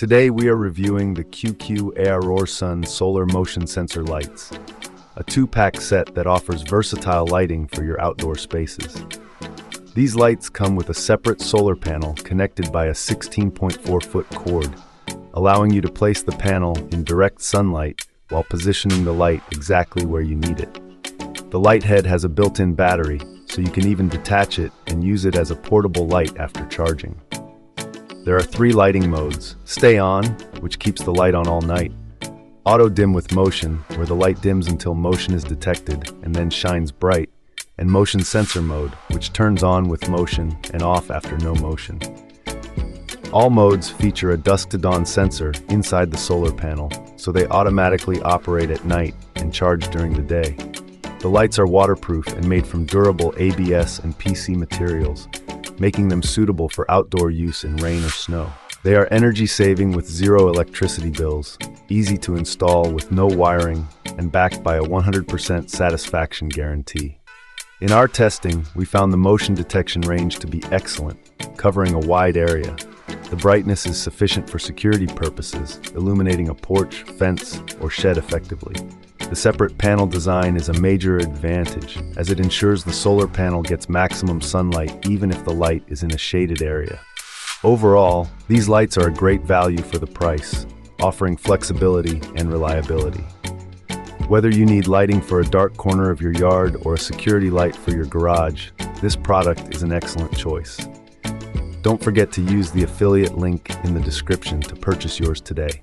Today we are reviewing the QQARORSUN solar motion sensor lights, a two-pack set that offers versatile lighting for your outdoor spaces. These lights come with a separate solar panel connected by a 16.4-foot cord, allowing you to place the panel in direct sunlight while positioning the light exactly where you need it. The light head has a built-in battery, so you can even detach it and use it as a portable light after charging. There are 3 lighting modes: Stay On, which keeps the light on all night; Auto Dim with Motion, where the light dims until motion is detected and then shines bright; and Motion Sensor Mode, which turns on with motion and off after no motion. All modes feature a dusk to dawn sensor inside the solar panel, so they automatically operate at night and charge during the day. The lights are waterproof and made from durable ABS and PC materials, making them suitable for outdoor use in rain or snow. They are energy-saving with 0 electricity bills, easy to install with no wiring, and backed by a 100% satisfaction guarantee. In our testing, we found the motion detection range to be excellent, covering a wide area. The brightness is sufficient for security purposes, illuminating a porch, fence, or shed effectively. The separate panel design is a major advantage, as it ensures the solar panel gets maximum sunlight even if the light is in a shaded area. Overall, these lights are a great value for the price, offering flexibility and reliability. Whether you need lighting for a dark corner of your yard or a security light for your garage, this product is an excellent choice. Don't forget to use the affiliate link in the description to purchase yours today.